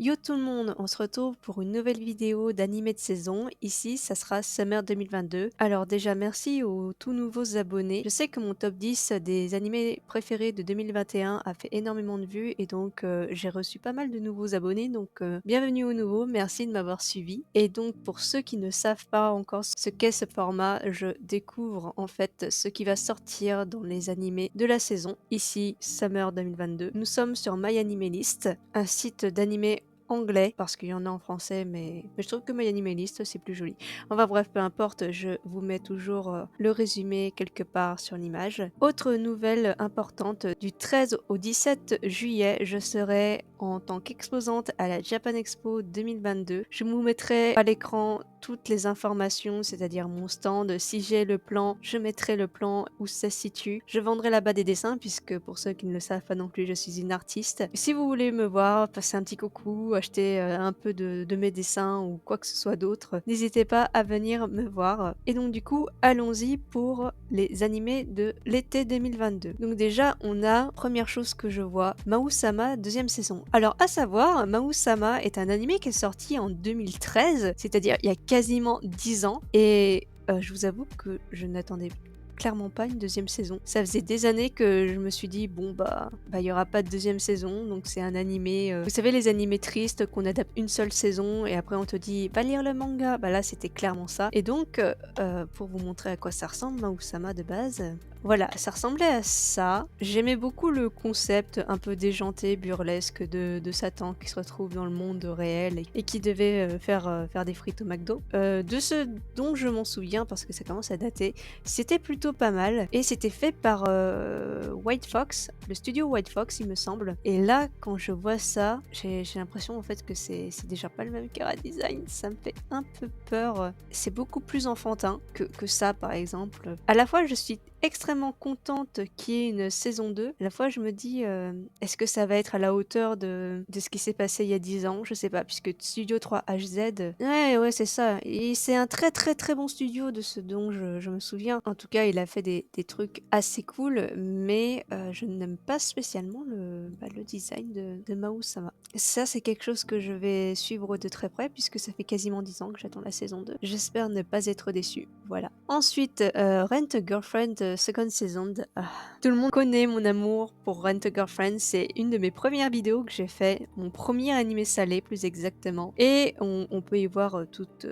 Yo tout le monde, on se retrouve pour une nouvelle vidéo d'animé de saison. Ici, ça sera Summer 2022. Alors déjà, merci aux tout nouveaux abonnés. Je sais que mon top 10 des animés préférés de 2021 a fait énormément de vues et donc j'ai reçu pas mal de nouveaux abonnés. Donc bienvenue aux nouveaux, merci de m'avoir suivi. Et donc pour ceux qui ne savent pas encore ce qu'est ce format, je découvre en fait ce qui va sortir dans les animés de la saison. Ici, Summer 2022. Nous sommes sur MyAnimeList, un site d'animé anglais, parce qu'il y en a en français, mais je trouve que MyAnimeList, c'est plus joli. Enfin bref, peu importe, je vous mets toujours le résumé quelque part sur l'image. Autre nouvelle importante, du 13 au 17 juillet, je serai en tant qu'exposante à la Japan Expo 2022. Je vous mettrai à l'écran toutes les informations, c'est-à-dire mon stand. Si j'ai le plan, je mettrai le plan où ça se situe. Je vendrai là-bas des dessins, puisque pour ceux qui ne le savent pas non plus, je suis une artiste. Si vous voulez me voir, passer un petit coucou, acheter un peu de mes dessins ou quoi que ce soit d'autre, n'hésitez pas à venir me voir. Et donc du coup, allons-y pour les animés de l'été 2022. Donc déjà, on a, première chose que je vois, Mao-sama, deuxième saison. Alors à savoir, Mao-sama est un animé qui est sorti en 2013, c'est-à-dire il y a quasiment 10 ans, et je vous avoue que je n'attendais clairement pas une deuxième saison. Ça faisait des années que je me suis dit bon il y aura pas de deuxième saison, donc c'est un animé, vous savez les animés tristes qu'on adapte une seule saison et après on te dit va lire le manga. Bah là c'était clairement ça. Et donc pour vous montrer à quoi ça ressemble, Mao-sama de base, voilà, ça ressemblait à ça. J'aimais beaucoup le concept un peu déjanté, burlesque de Satan qui se retrouve dans le monde réel et qui devait faire des frites au McDo. De ce dont je m'en souviens, parce que ça commence à dater, c'était plutôt pas mal et c'était fait par White Fox, le studio White Fox il me semble. Et là, quand je vois ça, j'ai l'impression en fait que c'est déjà pas le même chara design, ça me fait un peu peur. C'est beaucoup plus enfantin que ça par exemple. À la fois je suis extrêmement contente qu'il y ait une saison 2. À la fois, je me dis, est-ce que ça va être à la hauteur de ce qui s'est passé il y a 10 ans? Je sais pas, puisque Studio 3HZ, ouais, c'est ça. Et c'est un très très très bon studio de ce dont je me souviens. En tout cas, il a fait des trucs assez cool, mais je n'aime pas spécialement le design de Mao-sama. Ça, c'est quelque chose que je vais suivre de très près, puisque ça fait quasiment 10 ans que j'attends la saison 2. J'espère ne pas être déçue. Voilà. Ensuite, Rent a Girlfriend Second Season. Tout le monde connaît mon amour pour Rent a Girlfriend. C'est une de mes premières vidéos que j'ai fait, mon premier animé salé plus exactement. Et on peut y voir toute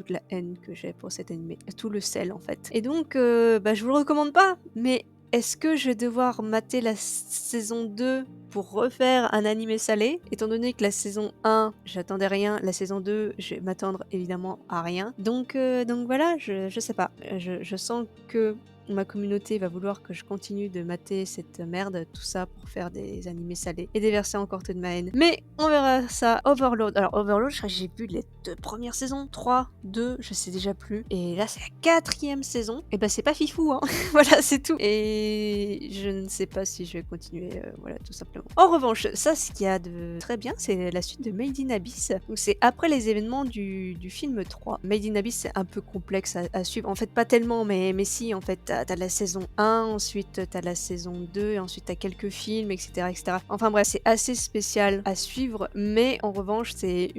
la haine que j'ai pour cet animé, tout le sel en fait. Et donc, je vous le recommande pas, mais est-ce que je vais devoir mater la saison 2 pour refaire un animé salé? Étant donné que la saison 1, j'attendais rien, la saison 2, je vais m'attendre évidemment à rien. Donc voilà, je sais pas. Je sens que ma communauté va vouloir que je continue de mater cette merde, tout ça pour faire des animés salés et déverser encore toute ma haine. Mais on verra ça. Overlord. Alors Overlord, je crois que j'ai vu les 2 premières saisons, 3, 2, je sais déjà plus. Et là c'est la 4e saison. Et bah c'est pas fifou, hein. Voilà, c'est tout. Et je ne sais pas si je vais continuer, voilà, tout simplement. En revanche, ça, ce qu'il y a de très bien, c'est la suite de Made in Abyss. Donc c'est après les événements du film 3. Made in Abyss, c'est un peu complexe à suivre. En fait, pas tellement, mais si, en fait, t'as la saison 1, ensuite t'as la saison 2, et ensuite t'as quelques films, etc., etc. Enfin bref, c'est assez spécial à suivre, mais en revanche, c'est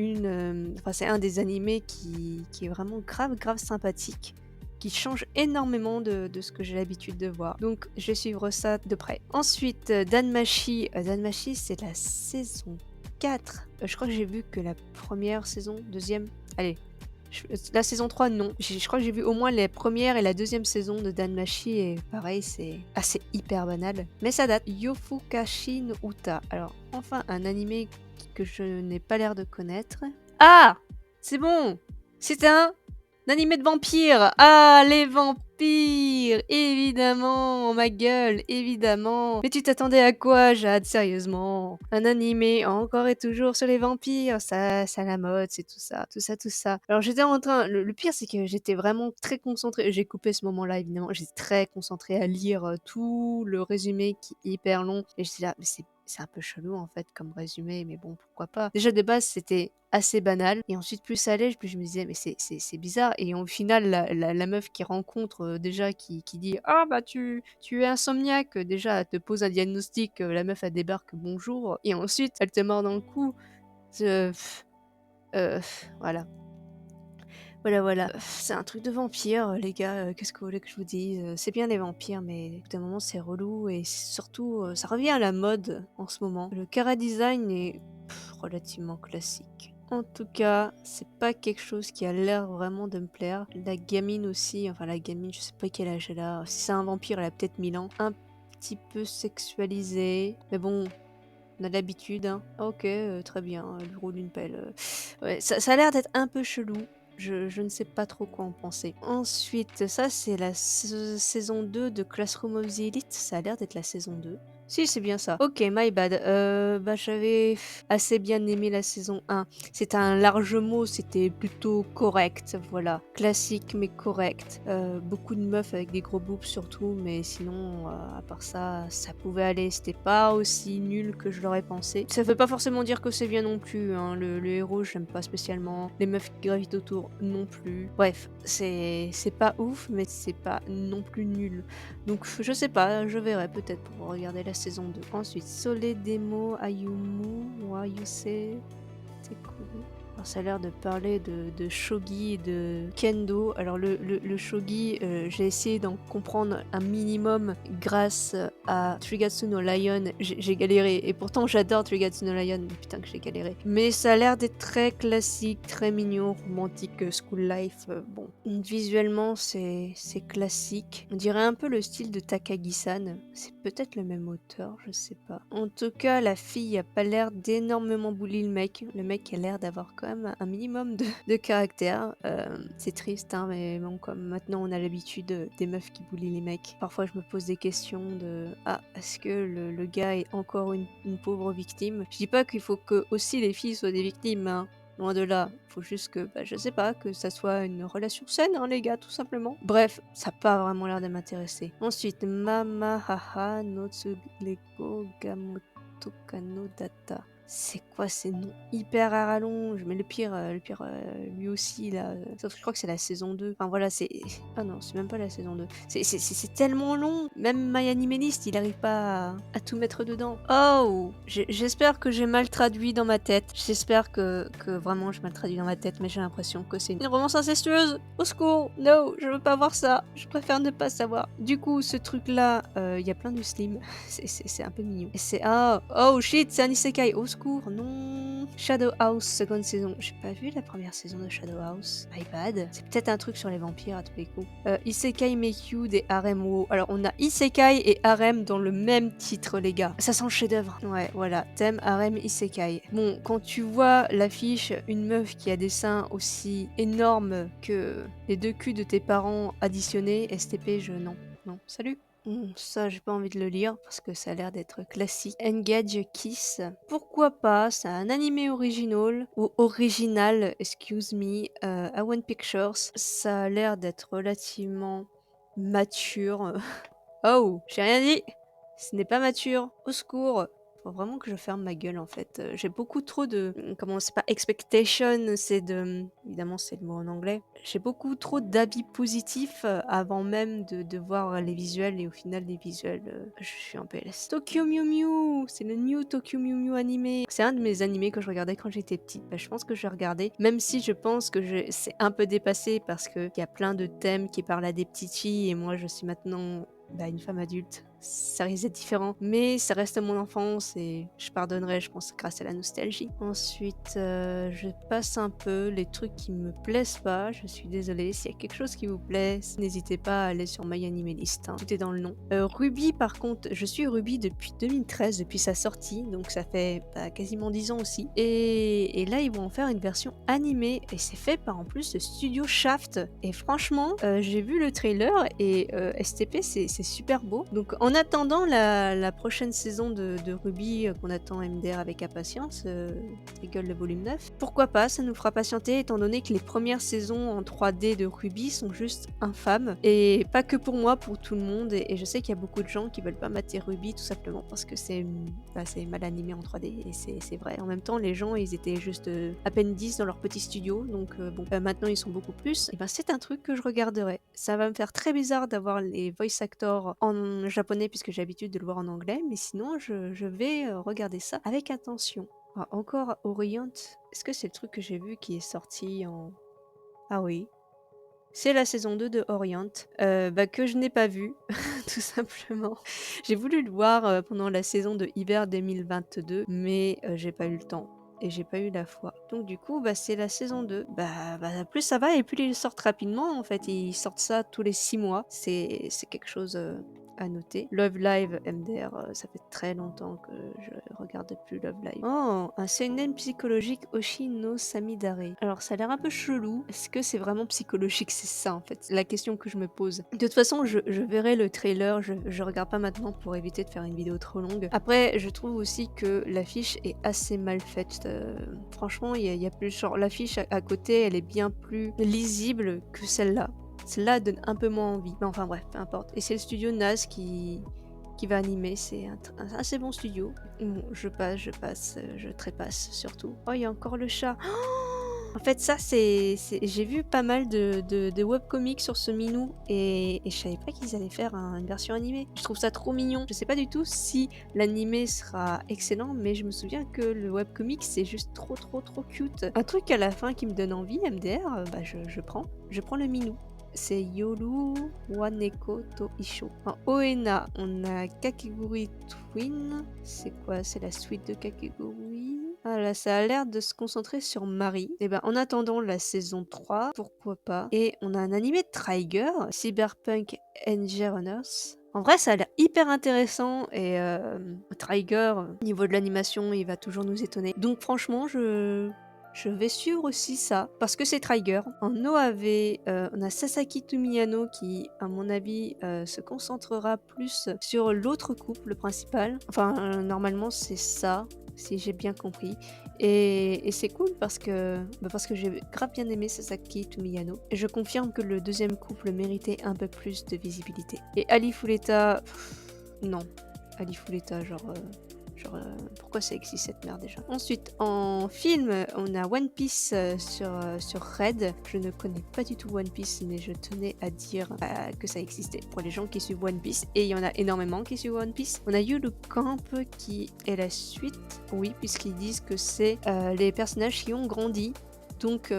c'est un des animés qui est vraiment grave, grave sympathique, qui change énormément de ce que j'ai l'habitude de voir. Donc je vais suivre ça de près. Ensuite, Danmachi. Danmachi, c'est la saison 4. Je crois que j'ai vu que la première saison, deuxième. Allez. La saison 3, non. Je crois que j'ai vu au moins les premières et la deuxième saison de Danmachi et pareil, c'est assez hyper banal. Mais ça date. Yofukashi no Uta. Alors, enfin, un animé que je n'ai pas l'air de connaître. Ah! C'est bon! C'est un animé de vampires! Ah, les vampires! Évidemment, ma gueule, évidemment! Mais tu t'attendais à quoi, Jade? Sérieusement? Un animé encore et toujours sur les vampires, ça la mode, c'est tout ça, tout ça, tout ça. Alors j'étais en train, le pire c'est que j'étais vraiment très concentrée, j'ai coupé ce moment-là évidemment, j'étais très concentrée à lire tout le résumé qui est hyper long, et j'étais là, mais c'est un peu chelou en fait comme résumé, mais bon, pourquoi pas. Déjà de base c'était assez banal, et ensuite plus ça allait, plus je me disais mais c'est bizarre, et au final la meuf qui rencontre déjà qui dit ah bah tu es insomniaque, déjà elle te pose un diagnostic, la meuf elle débarque bonjour, et ensuite elle te mord dans le cou. Je voilà. Voilà, voilà. C'est un truc de vampire, les gars, qu'est-ce que vous voulez que je vous dise? C'est bien les vampires, mais au bout d'un moment, c'est relou et surtout, ça revient à la mode en ce moment. Le chara-design est relativement classique. En tout cas, c'est pas quelque chose qui a l'air vraiment de me plaire. La gamine aussi, enfin la gamine, je sais pas quel âge elle a. Si c'est un vampire, elle a peut-être 1000 ans. Un petit peu sexualisée, mais bon, on a l'habitude, hein. OK, très bien, elle lui roule une pelle, ouais, ça a l'air d'être un peu chelou. Je ne sais pas trop quoi en penser. Ensuite, ça, c'est la saison 2 de Classroom of the Elite. Ça a l'air d'être la saison 2. Si, c'est bien ça. OK, my bad. Bah, j'avais assez bien aimé la saison 1. C'était un large mot, c'était plutôt correct, voilà. Classique, mais correct. Beaucoup de meufs avec des gros boobs surtout, mais sinon, à part ça, ça pouvait aller. C'était pas aussi nul que je l'aurais pensé. Ça veut pas forcément dire que c'est bien non plus, hein. Le héros, j'aime pas spécialement. Les meufs qui gravitent autour, non plus. Bref, c'est pas ouf, mais c'est pas non plus nul. Donc je sais pas, je verrai peut-être pour regarder la saison 2. Ensuite, Soledemo Ayumu ou Ayuse, c'est cool. Alors, ça a l'air de parler de shogi et de kendo. Alors le shogi, j'ai essayé d'en comprendre un minimum grâce à Trigatsu no Lion. J'ai galéré et pourtant j'adore Trigatsu no Lion, mais putain que j'ai galéré. Mais ça a l'air d'être très classique, très mignon, romantique, school life. Bon, visuellement c'est classique. On dirait un peu le style de Takagi-san. C'est peut-être le même auteur, je sais pas. En tout cas, la fille a pas l'air d'énormément bully le mec. Le mec a l'air d'avoir quand même un minimum de caractère. C'est triste, hein, mais bon, comme maintenant on a l'habitude des meufs qui bully les mecs. Parfois, je me pose des questions de ah, est-ce que le gars est encore une pauvre victime? Je dis pas qu'il faut que aussi les filles soient des victimes, hein. Loin de là, faut juste que, bah, je sais pas, que ça soit une relation saine, hein, les gars, tout simplement. Bref, ça a pas vraiment l'air de m'intéresser. Ensuite, Mama Haha no Tsugleko Gamoto Kano Data. C'est quoi ces noms hyper à rallonge? Mais le pire, lui aussi, là. Sauf que je crois que c'est la saison 2. Enfin voilà, c'est. Ah non, c'est même pas la saison 2. C'est tellement long. Même MyAnimeList, il arrive pas à tout mettre dedans. Oh! J'espère que j'ai mal traduit dans ma tête. J'espère que vraiment je mal traduit dans ma tête, mais j'ai l'impression que c'est une romance incestueuse. Au secours! No, je veux pas voir ça. Je préfère ne pas savoir. Du coup, ce truc-là, il y a plein de slim. C'est un peu mignon. Et c'est. Ah! Oh shit, c'est un isekai. Au secours, non! Shadow House, seconde saison. J'ai pas vu la première saison de Shadow House. My bad. C'est peut-être un truc sur les vampires à tous les coups. Isekai Meikyu des harem wo. Alors, on a Isekai et harem dans le même titre, les gars. Ça sent le chef-d'œuvre. Ouais, voilà. Thème harem Isekai. Bon, quand tu vois l'affiche, une meuf qui a des seins aussi énormes que les deux culs de tes parents additionnés, STP, non. Non. Salut! Ça, j'ai pas envie de le lire parce que ça a l'air d'être classique. Engage Kiss. Pourquoi pas? C'est un animé original ou original, excuse me, à One Pictures. Ça a l'air d'être relativement mature. Oh, j'ai rien dit. Ce n'est pas mature. Au secours. Faut vraiment que je ferme ma gueule en fait. J'ai beaucoup trop de. Comment c'est pas expectation, c'est de. Évidemment, c'est le mot en anglais. J'ai beaucoup trop d'avis positifs avant même de voir les visuels et au final, les visuels, je suis en PLS. Tokyo Mew Mew! C'est le new Tokyo Mew Mew animé. C'est un de mes animés que je regardais quand j'étais petite. Bah, je pense que je vais regarder. Même si je pense que c'est un peu dépassé parce qu'il y a plein de thèmes qui parlent à des petites filles et moi, je suis maintenant une femme adulte, ça risque d'être différent, mais ça reste mon enfance et je pardonnerai, je pense, grâce à la nostalgie. Ensuite, je passe un peu les trucs qui me plaisent pas, je suis désolée. S'il y a quelque chose qui vous plaît, n'hésitez pas à aller sur MyAnimeList, hein. Tout est dans le nom. Ruby, par contre, je suis Ruby depuis 2013, depuis sa sortie, donc ça fait quasiment 10 ans aussi. Et là, ils vont en faire une version animée et c'est fait par en plus le studio Shaft. Et franchement, j'ai vu le trailer et STP, c'est super beau. Donc en attendant la prochaine saison de Ruby, qu'on attend MDR avec impatience, rigole le volume 9, pourquoi pas, ça nous fera patienter étant donné que les premières saisons en 3D de Ruby sont juste infâmes. Et pas que pour moi, pour tout le monde. Et je sais qu'il y a beaucoup de gens qui veulent pas mater Ruby tout simplement parce que c'est mal animé en 3D. Et c'est vrai. En même temps, les gens, ils étaient juste à peine 10 dans leur petit studio. Donc maintenant, ils sont beaucoup plus. Et c'est un truc que je regarderai. Ça va me faire très bizarre d'avoir les voice actors en japonais puisque j'ai l'habitude de le voir en anglais, mais sinon je vais regarder ça avec attention. Ah, encore Orient? Est-ce que c'est le truc que j'ai vu qui est sorti en... Ah oui. C'est la saison 2 de Orient, que je n'ai pas vu, tout simplement. J'ai voulu le voir, pendant la saison de hiver 2022, mais j'ai pas eu le temps et j'ai pas eu la foi. Donc du coup, c'est la saison 2. Plus ça va et plus ils sortent rapidement, en fait. Ils sortent ça tous les 6 mois. C'est quelque chose, à noter. Love Live MDR, ça fait très longtemps que je regarde plus Love Live. Oh, un seinen psychologique Oshi no Samidare. Alors ça a l'air un peu chelou. Est-ce que c'est vraiment psychologique? C'est ça en fait, la question que je me pose. De toute façon, je verrai le trailer, je regarde pas maintenant pour éviter de faire une vidéo trop longue. Après, je trouve aussi que l'affiche est assez mal faite. Franchement, il y a plus genre l'affiche à côté, elle est bien plus lisible que celle-là. Celle-là donne un peu moins envie. Mais enfin bref, peu importe. Et c'est le studio NAS qui va animer. C'est un assez bon studio. Bon, je passe, je trépasse surtout. Oh, il y a encore le chat. En fait, ça, j'ai vu pas mal de webcomics sur ce minou et je savais pas qu'ils allaient faire une version animée. Je trouve ça trop mignon. Je sais pas du tout si l'animé sera excellent, mais je me souviens que le webcomic, c'est juste trop, trop, trop cute. Un truc à la fin qui me donne envie, MDR, je prends. Je prends le minou. C'est Yoru Waneko to Isho. En Oena, on a Kakegurui Twin. C'est quoi? C'est la suite de Kakegurui. Ah là, ça a l'air de se concentrer sur Marie. Et en attendant la saison 3, pourquoi pas. Et on a un animé de Trigger, Cyberpunk Engine Runners. En vrai, ça a l'air hyper intéressant et Trigger, au niveau de l'animation, il va toujours nous étonner. Donc franchement, je vais suivre aussi ça, parce que c'est Trigger. En OAV, on a Sasaki Tomiyano qui, à mon avis, se concentrera plus sur l'autre couple principal. Enfin, normalement, c'est ça, si j'ai bien compris. Et c'est cool parce que j'ai grave bien aimé Sasaki Tomiyano. Et je confirme que le deuxième couple méritait un peu plus de visibilité. Et Ali Fuleta, non. Ali Fuleta, pourquoi ça existe cette merde déjà? Ensuite, en film, on a One Piece sur Red. Je ne connais pas du tout One Piece, mais je tenais à dire que ça existait pour les gens qui suivent One Piece. Et il y en a énormément qui suivent One Piece. On a Yulu Camp qui est la suite, oui, puisqu'ils disent que c'est les personnages qui ont grandi. Donc,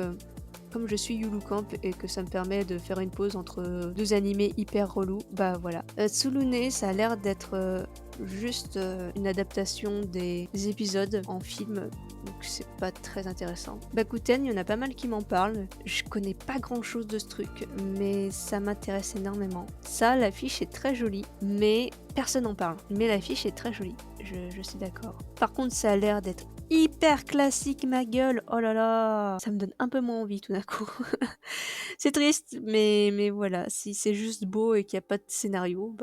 comme je suis Yulu Camp et que ça me permet de faire une pause entre deux animés hyper relous, voilà. Tsulune, ça a l'air d'être juste une adaptation des épisodes en film, donc c'est pas très intéressant. Bakuten, il y en a pas mal qui m'en parlent. Je connais pas grand chose de ce truc, mais ça m'intéresse énormément. Ça, l'affiche est très jolie, mais personne n'en parle. Mais l'affiche est très jolie, je suis d'accord. Par contre, ça a l'air d'être hyper classique, ma gueule. Oh là là, ça me donne un peu moins envie tout d'un coup. C'est triste, mais voilà, si c'est juste beau et qu'il n'y a pas de scénario,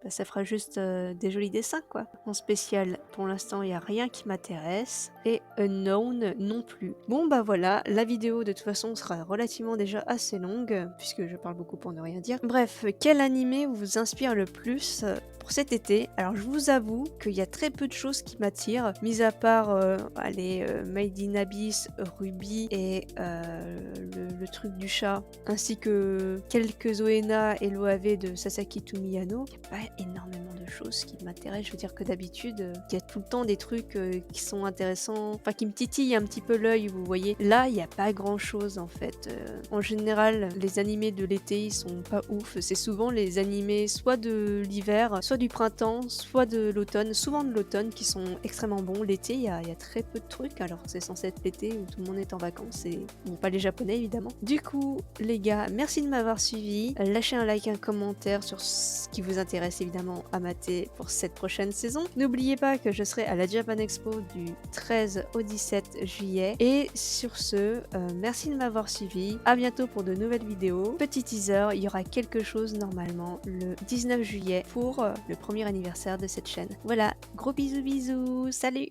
ça fera juste des jolis dessins, quoi. En spécial, pour l'instant, il n'y a rien qui m'intéresse. Et Unknown non plus. Bon, voilà, la vidéo de toute façon sera relativement déjà assez longue, puisque je parle beaucoup pour ne rien dire. Bref, quel animé vous inspire le plus pour cet été? Alors, je vous avoue qu'il y a très peu de choses qui m'attirent, mis à part Made in Abyss, Ruby et le truc du chat, ainsi que quelques ONA et l'OAV de Sasaki Tomiyano. Il n'y a pas énormément de choses qui m'intéressent. Je veux dire que d'habitude, il y a tout le temps des trucs qui sont intéressants, enfin qui me titillent un petit peu l'œil, vous voyez. Là, il n'y a pas grand chose en fait. En général, les animés de l'été, ils sont pas ouf. C'est souvent les animés soit de l'hiver, soit du printemps, soit de l'automne, souvent de l'automne, qui sont extrêmement bons. L'été, il y a très peu de trucs, alors que c'est censé être l'été où tout le monde est en vacances et bon, pas les japonais évidemment. Du coup, les gars, merci de m'avoir suivi. Lâchez un like, un commentaire sur ce qui vous intéresse évidemment à mater pour cette prochaine saison. N'oubliez pas que je serai à la Japan Expo du 13 au 17 juillet. Et sur ce, merci de m'avoir suivi. À bientôt pour de nouvelles vidéos. Petit teaser, il y aura quelque chose normalement le 19 juillet pour le premier anniversaire de cette chaîne. Voilà, gros bisous bisous, salut!